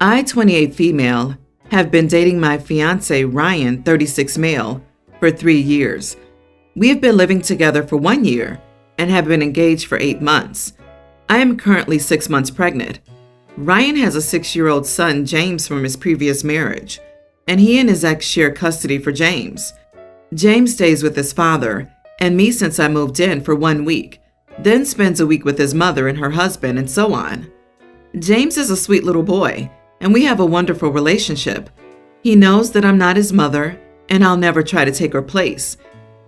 I, 28 female, have been dating my fiance, Ryan, 36 male, for 3 years. We have been living together for 1 year and have been engaged for 8 months. I am currently 6 months pregnant. Ryan has a 6-year-old son, James, from his previous marriage, and he and his ex share custody for James. James stays with his father and me since I moved in for 1 week, then spends a week with his mother and her husband, and so on. James is a sweet little boy, and we have a wonderful relationship. He knows that I'm not his mother, and I'll never try to take her place.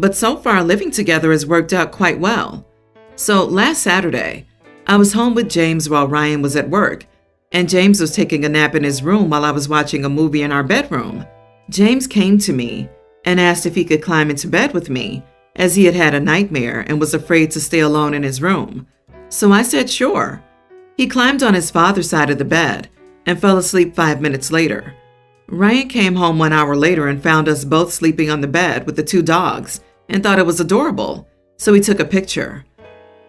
But so far, living together has worked out quite well. So last Saturday, I was home with James while Ryan was at work, and James was taking a nap in his room while I was watching a movie in our bedroom. James came to me and asked if he could climb into bed with me, as he had had a nightmare and was afraid to stay alone in his room. So I said sure. He climbed on his father's side of the bed and fell asleep 5 minutes later. Ryan came home 1 hour later and found us both sleeping on the bed with the 2 dogs and thought it was adorable, so he took a picture.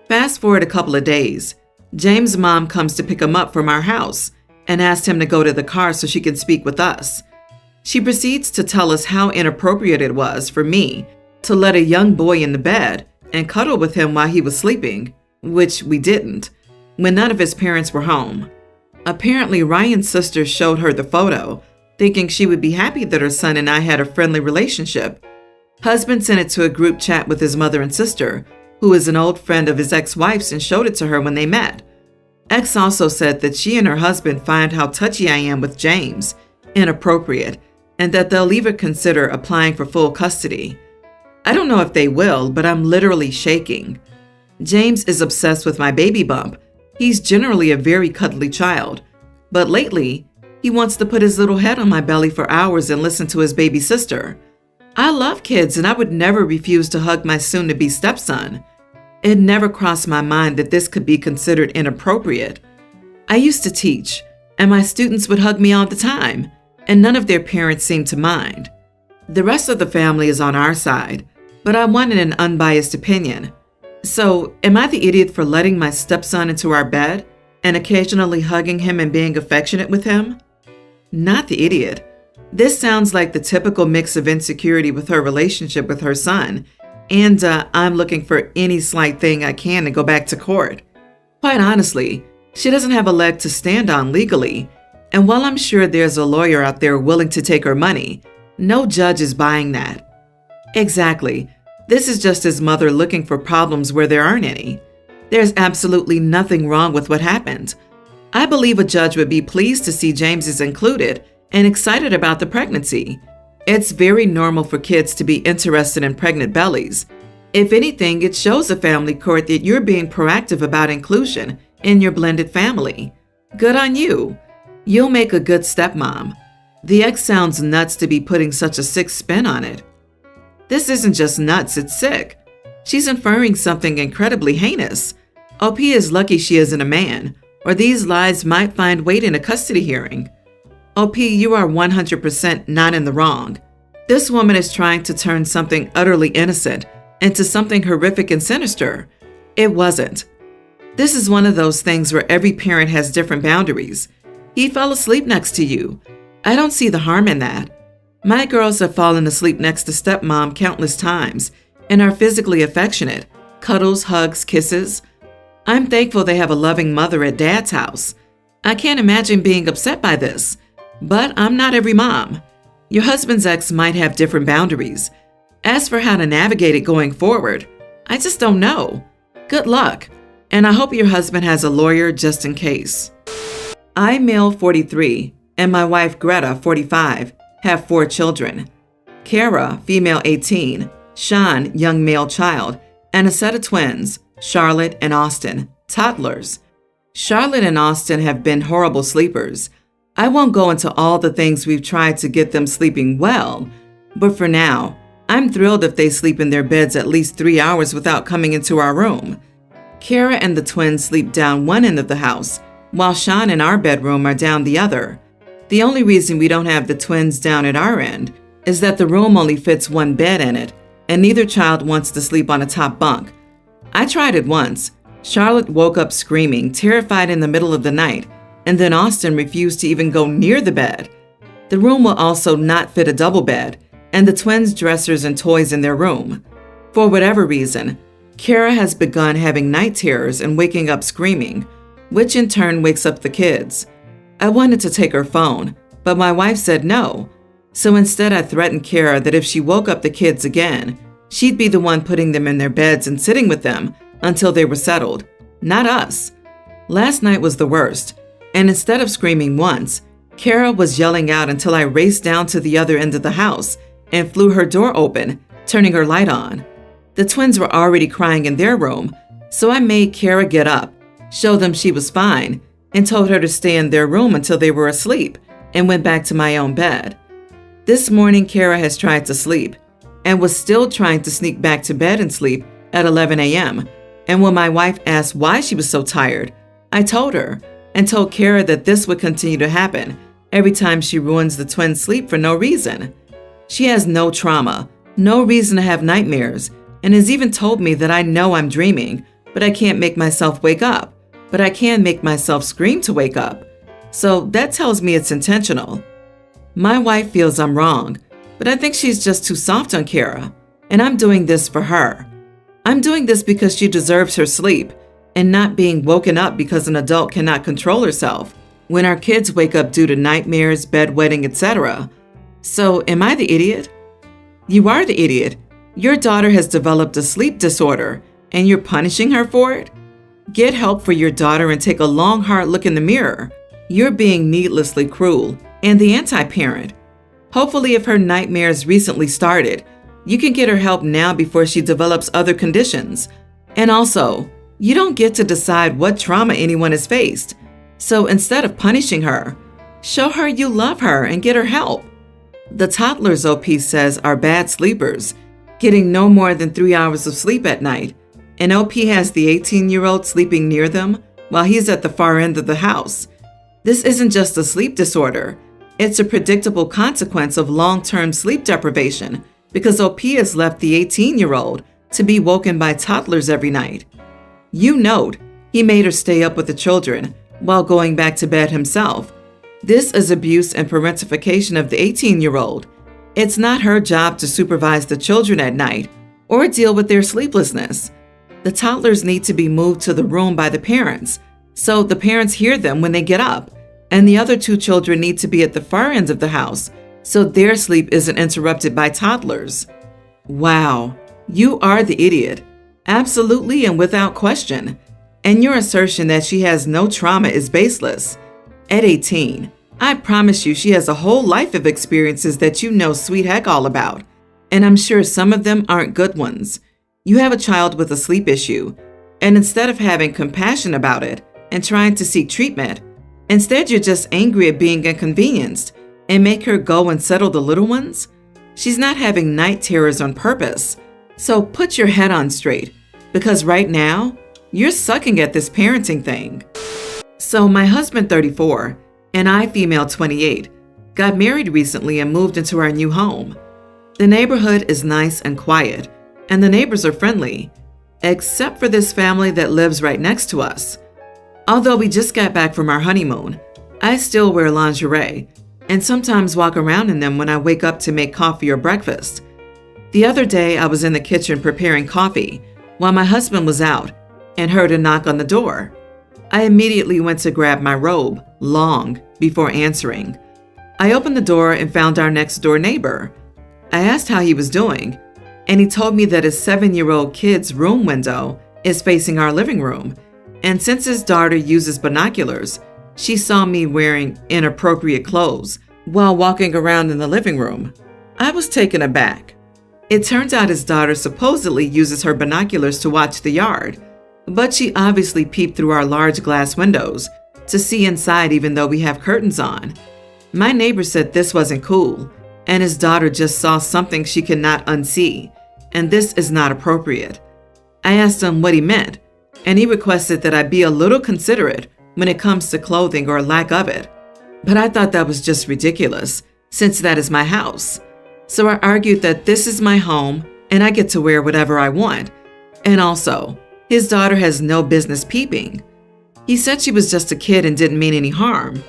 Fast forward a couple of days, James' mom comes to pick him up from our house and asked him to go to the car so she can speak with us. She proceeds to tell us how inappropriate it was for me to let a young boy in the bed and cuddle with him while he was sleeping, which we didn't, when none of his parents were home. Apparently, Ryan's sister showed her the photo, thinking she would be happy that her son and I had a friendly relationship. Husband sent it to a group chat with his mother and sister, who is an old friend of his ex-wife's, and showed it to her when they met. Ex also said that she and her husband find how touchy I am with James inappropriate, and that they'll either consider applying for full custody. I don't know if they will, but I'm literally shaking. James is obsessed with my baby bump. He's generally a very cuddly child, but lately, he wants to put his little head on my belly for hours and listen to his baby sister. I love kids, and I would never refuse to hug my soon-to-be stepson. It never crossed my mind that this could be considered inappropriate. I used to teach, and my students would hug me all the time, and none of their parents seemed to mind. The rest of the family is on our side, but I wanted an unbiased opinion. So, am I the idiot for letting my stepson into our bed and occasionally hugging him and being affectionate with him? Not the idiot. This sounds like the typical mix of insecurity with her relationship with her son, and I'm looking for any slight thing I can to go back to court. Quite honestly, she doesn't have a leg to stand on legally, and while I'm sure there's a lawyer out there willing to take her money, no judge is buying that. Exactly. This is just his mother looking for problems where there aren't any. There's absolutely nothing wrong with what happened. I believe a judge would be pleased to see James is included and excited about the pregnancy. It's very normal for kids to be interested in pregnant bellies. If anything, it shows a family court that you're being proactive about inclusion in your blended family. Good on you. You'll make a good stepmom. The ex sounds nuts to be putting such a sick spin on it. This isn't just nuts, it's sick. She's inferring something incredibly heinous. OP is lucky she isn't a man, or these lies might find weight in a custody hearing. OP, you are 100% not in the wrong. This woman is trying to turn something utterly innocent into something horrific and sinister. It wasn't. This is one of those things where every parent has different boundaries. He fell asleep next to you. I don't see the harm in that. My girls have fallen asleep next to stepmom countless times and are physically affectionate, cuddles, hugs, kisses. I'm thankful they have a loving mother at dad's house. I can't imagine being upset by this, but I'm not every mom. Your husband's ex might have different boundaries. As for how to navigate it going forward, I just don't know. Good luck, and I hope your husband has a lawyer just in case. I, male 43, and my wife Greta, 45, have 4 children. Kara, female 18, Sean, young male child, and a set of twins, Charlotte and Austin, toddlers. Charlotte and Austin have been horrible sleepers. I won't go into all the things we've tried to get them sleeping well, but for now, I'm thrilled if they sleep in their beds at least 3 hours without coming into our room. Kara and the twins sleep down one end of the house, while Sean and our bedroom are down the other. The only reason we don't have the twins down at our end is that the room only fits one bed in it, and neither child wants to sleep on a top bunk. I tried it once. Charlotte woke up screaming, terrified in the middle of the night, and then Austin refused to even go near the bed. The room will also not fit a double bed, and the twins' dressers and toys in their room. For whatever reason, Kara has begun having night terrors and waking up screaming, which in turn wakes up the kids. I wanted to take her phone, but my wife said no. So instead I threatened Kara that if she woke up the kids again, she'd be the one putting them in their beds and sitting with them until they were settled, not us. Last night was the worst, and instead of screaming once, Kara was yelling out until I raced down to the other end of the house and flew her door open, turning her light on. The twins were already crying in their room, so I made Kara get up, showed them she was fine, and told her to stay in their room until they were asleep, and went back to my own bed. This morning, Kara has tried to sleep and was still trying to sneak back to bed and sleep at 11 a.m. And when my wife asked why she was so tired, I told her and told Kara that this would continue to happen every time she ruins the twins' sleep for no reason. She has no trauma, no reason to have nightmares, and has even told me that I know I'm dreaming, but I can't make myself wake up, but I can make myself scream to wake up. So that tells me it's intentional. My wife feels I'm wrong, but I think she's just too soft on Kara, and I'm doing this for her. I'm doing this because she deserves her sleep and not being woken up because an adult cannot control herself when our kids wake up due to nightmares, bedwetting, etc. So am I the idiot? You are the idiot. Your daughter has developed a sleep disorder and you're punishing her for it? Get help for your daughter and take a long, hard look in the mirror. You're being needlessly cruel and the anti-parent. Hopefully, if her nightmares recently started, you can get her help now before she develops other conditions. And also, you don't get to decide what trauma anyone has faced. So instead of punishing her, show her you love her and get her help. The toddlers OP says are bad sleepers, getting no more than 3 hours of sleep at night. And OP has the 18-year-old sleeping near them while he's at the far end of the house. This isn't just a sleep disorder. It's a predictable consequence of long-term sleep deprivation because OP has left the 18-year-old to be woken by toddlers every night. You note he made her stay up with the children while going back to bed himself. This is abuse and parentification of the 18-year-old. It's not her job to supervise the children at night or deal with their sleeplessness. The toddlers need to be moved to the room by the parents, so the parents hear them when they get up, and the other 2 children need to be at the far end of the house so their sleep isn't interrupted by toddlers. Wow, you are the idiot. Absolutely and without question. And your assertion that she has no trauma is baseless. At 18, I promise you she has a whole life of experiences that you know sweet heck all about. And I'm sure some of them aren't good ones. You have a child with a sleep issue, and instead of having compassion about it and trying to seek treatment, instead you're just angry at being inconvenienced and make her go and settle the little ones? She's not having night terrors on purpose. So put your head on straight, because right now, you're sucking at this parenting thing. So my husband, 34, and I, female 28, got married recently and moved into our new home. The neighborhood is nice and quiet, and the neighbors are friendly, except for this family that lives right next to us. Although we just got back from our honeymoon, I still wear lingerie and sometimes walk around in them when I wake up to make coffee or breakfast. The other day, I was in the kitchen preparing coffee while my husband was out and heard a knock on the door. I immediately went to grab my robe, long before answering. I opened the door and found our next door neighbor. I asked how he was doing, and he told me that his 7-year-old kid's room window is facing our living room, and since his daughter uses binoculars, she saw me wearing inappropriate clothes while walking around in the living room. I was taken aback. It turns out his daughter supposedly uses her binoculars to watch the yard, but she obviously peeped through our large glass windows to see inside even though we have curtains on. My neighbor said this wasn't cool, and his daughter just saw something she could not unsee, and this is not appropriate. I asked him what he meant, and he requested that I be a little considerate when it comes to clothing or lack of it. But I thought that was just ridiculous, since that is my house. So I argued that this is my home and I get to wear whatever I want. And also, his daughter has no business peeping. He said she was just a kid and didn't mean any harm.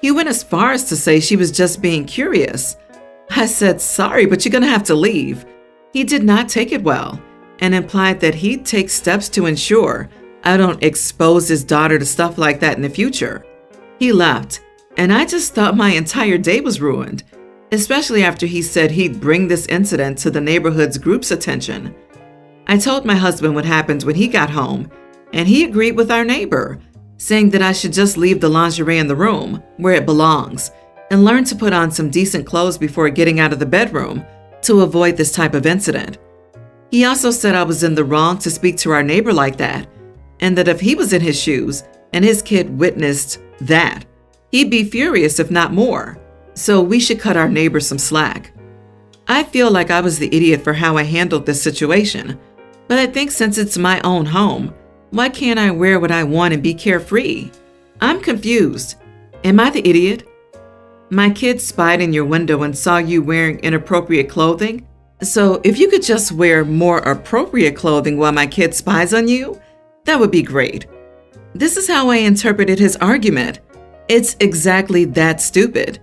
He went as far as to say she was just being curious. I said, sorry, but you're going to have to leave. He did not take it well and implied that he'd take steps to ensure I don't expose his daughter to stuff like that in the future. He left, and I just thought my entire day was ruined, especially after he said he'd bring this incident to the neighborhood's group's attention. I told my husband what happened when he got home, and he agreed with our neighbor, saying that I should just leave the lingerie in the room where it belongs and learn to put on some decent clothes before getting out of the bedroom to avoid this type of incident. He also said I was in the wrong to speak to our neighbor like that, and that if he was in his shoes and his kid witnessed that, he'd be furious if not more, so we should cut our neighbor some slack. I feel like I was the idiot for how I handled this situation, but I think since it's my own home, why can't I wear what I want and be carefree? I'm confused. Am I the idiot? My kid spied in your window and saw you wearing inappropriate clothing. So if you could just wear more appropriate clothing while my kid spies on you, that would be great. This is how I interpreted his argument. It's exactly that stupid.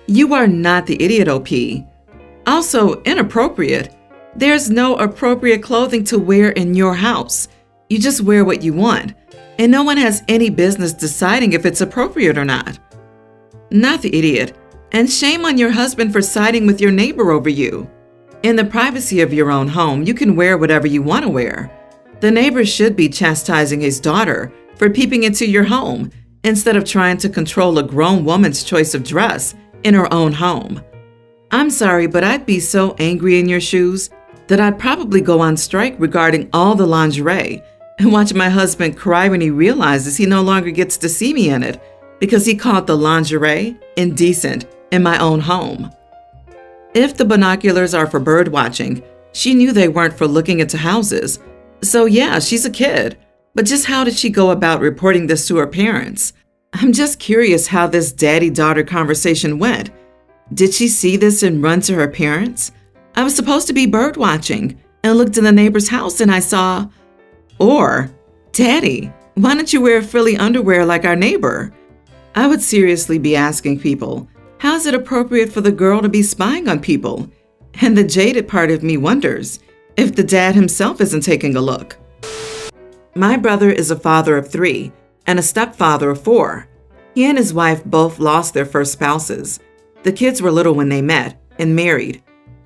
You are not the idiot, OP. Also, inappropriate. There's no appropriate clothing to wear in your house. You just wear what you want, and no one has any business deciding if it's appropriate or not. Not the idiot, and shame on your husband for siding with your neighbor over you. In the privacy of your own home, you can wear whatever you want to wear. The neighbor should be chastising his daughter for peeping into your home instead of trying to control a grown woman's choice of dress in her own home. I'm sorry, but I'd be so angry in your shoes that I'd probably go on strike regarding all the lingerie and watch my husband cry when he realizes he no longer gets to see me in it because he called the lingerie indecent in my own home. If the binoculars are for bird watching, she knew they weren't for looking into houses. So yeah, she's a kid, but just how did she go about reporting this to her parents? I'm just curious how this daddy-daughter conversation went. Did she see this and run to her parents? I was supposed to be bird watching and looked in the neighbor's house and I saw... Or, Daddy, why don't you wear frilly underwear like our neighbor? I would seriously be asking people, how is it appropriate for the girl to be spying on people? And the jaded part of me wonders if the dad himself isn't taking a look. My brother is a father of 3 and a stepfather of 4. He and his wife both lost their first spouses. The kids were little when they met and married.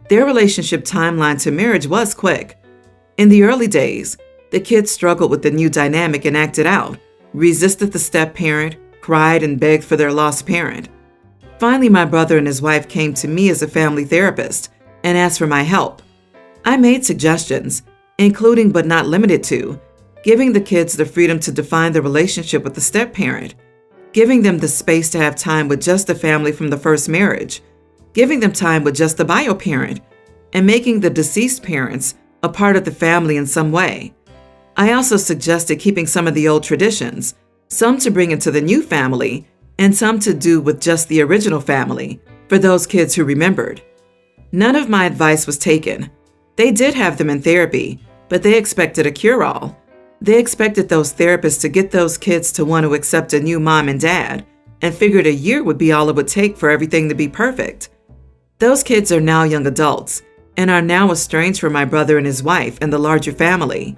Their relationship timeline to marriage was quick. In the early days, the kids struggled with the new dynamic and acted out, resisted the step-parent, cried and begged for their lost parent. Finally, my brother and his wife came to me as a family therapist and asked for my help. I made suggestions, including but not limited to, giving the kids the freedom to define their relationship with the step-parent, giving them the space to have time with just the family from the first marriage, giving them time with just the bio parent, and making the deceased parents a part of the family in some way. I also suggested keeping some of the old traditions, some to bring into the new family, and some to do with just the original family, for those kids who remembered. None of my advice was taken. They did have them in therapy, but they expected a cure-all. They expected those therapists to get those kids to want to accept a new mom and dad, and figured a year would be all it would take for everything to be perfect. Those kids are now young adults, and are now estranged from my brother and his wife and the larger family.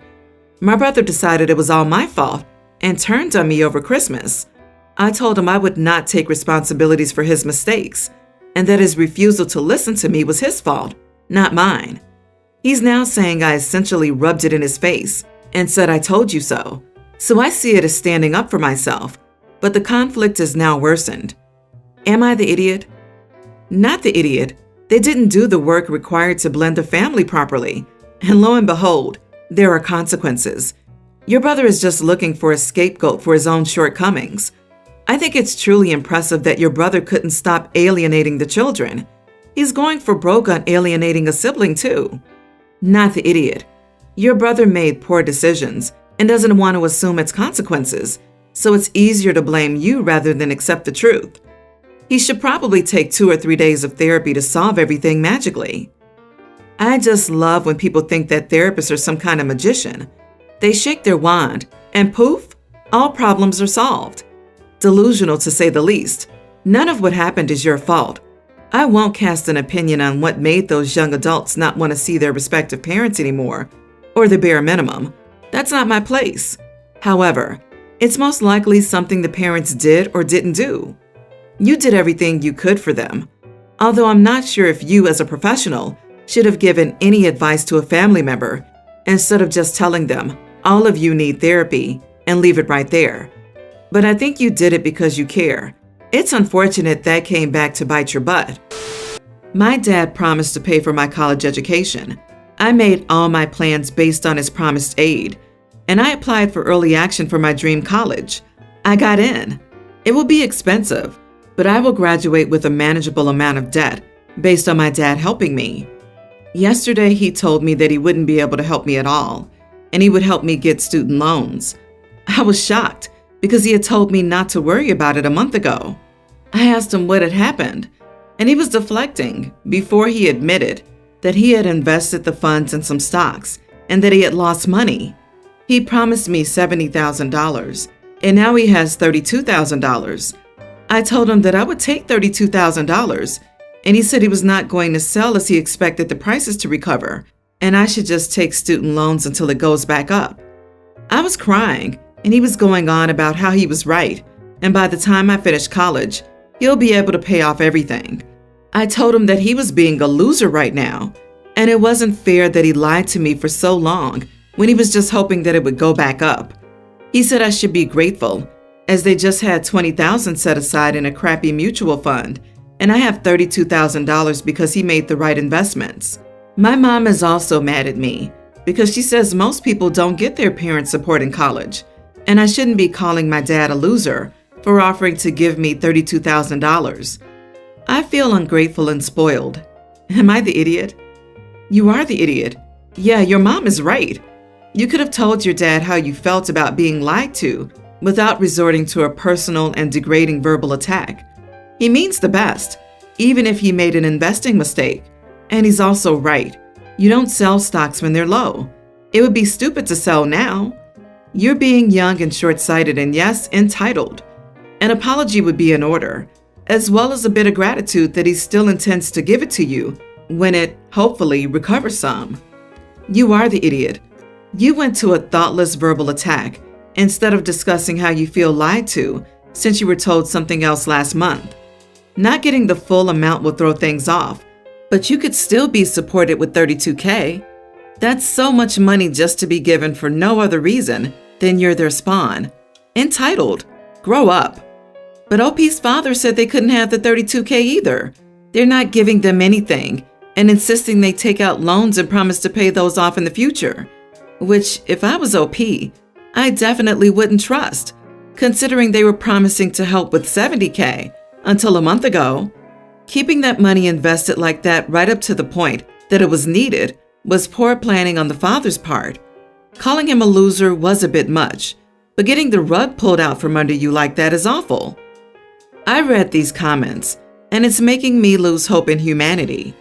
My brother decided it was all my fault and turned on me over Christmas. I told him I would not take responsibilities for his mistakes, and that his refusal to listen to me was his fault, not mine. He's now saying I essentially rubbed it in his face and said I told you so. So I see it as standing up for myself, but the conflict is now worsened. Am I the idiot? Not the idiot. They didn't do the work required to blend a family properly, and lo and behold, there are consequences. Your brother is just looking for a scapegoat for his own shortcomings. I think it's truly impressive that your brother couldn't stop alienating the children. He's going for broke on alienating a sibling too. Not the idiot. Your brother made poor decisions and doesn't want to assume its consequences, so it's easier to blame you rather than accept the truth. He should probably take 2 or 3 days of therapy to solve everything magically. I just love when people think that therapists are some kind of magician. They shake their wand and poof, all problems are solved. Delusional to say the least. None of what happened is your fault. I won't cast an opinion on what made those young adults not want to see their respective parents anymore, or the bare minimum. That's not my place. However, it's most likely something the parents did or didn't do. You did everything you could for them. Although I'm not sure if you as a professional should have given any advice to a family member instead of just telling them, all of you need therapy, and leave it right there. But I think you did it because you care. It's unfortunate that came back to bite your butt. My dad promised to pay for my college education. I made all my plans based on his promised aid, and I applied for early action for my dream college. I got in. It will be expensive, but I will graduate with a manageable amount of debt based on my dad helping me. Yesterday, he told me that he wouldn't be able to help me at all, and he would help me get student loans. I was shocked because he had told me not to worry about it a month ago. I asked him what had happened, and he was deflecting before he admitted that he had invested the funds in some stocks and that he had lost money. He promised me $70,000, and now he has $32,000. I told him that I would take $32,000, and he said he was not going to sell as he expected the prices to recover, and I should just take student loans until it goes back up. I was crying, and he was going on about how he was right, and by the time I finish college, he'll be able to pay off everything. I told him that he was being a loser right now, and it wasn't fair that he lied to me for so long when he was just hoping that it would go back up. He said I should be grateful, as they just had $20,000 set aside in a crappy mutual fund, and I have $32,000 because he made the right investments. My mom is also mad at me because she says most people don't get their parents' support in college, and I shouldn't be calling my dad a loser for offering to give me $32,000. I feel ungrateful and spoiled. Am I the idiot? You are the idiot. Yeah, your mom is right. You could have told your dad how you felt about being lied to without resorting to a personal and degrading verbal attack. He means the best, even if he made an investing mistake. And he's also right. You don't sell stocks when they're low. It would be stupid to sell now. You're being young and short-sighted and, yes, entitled. An apology would be in order, as well as a bit of gratitude that he still intends to give it to you when it, hopefully, recovers some. You are the idiot. You went to a thoughtless verbal attack instead of discussing how you feel lied to since you were told something else last month. Not getting the full amount will throw things off, but you could still be supported with $32K. That's so much money just to be given for no other reason than you're their spawn. Entitled. Grow up. But OP's father said they couldn't have the $32K either. They're not giving them anything and insisting they take out loans and promise to pay those off in the future. Which, if I was OP, I definitely wouldn't trust, considering they were promising to help with $70K until a month ago. Keeping that money invested like that right up to the point that it was needed was poor planning on the father's part. Calling him a loser was a bit much, but getting the rug pulled out from under you like that is awful. I read these comments, and it's making me lose hope in humanity.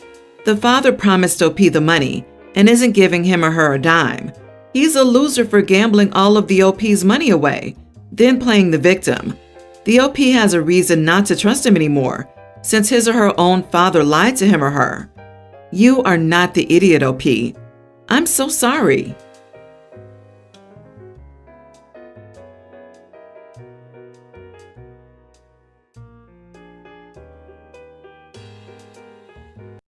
The father promised OP the money and isn't giving him or her a dime. He's a loser for gambling all of the OP's money away, then playing the victim. The OP has a reason not to trust him anymore, since his or her own father lied to him or her. You are not the idiot, OP. I'm so sorry.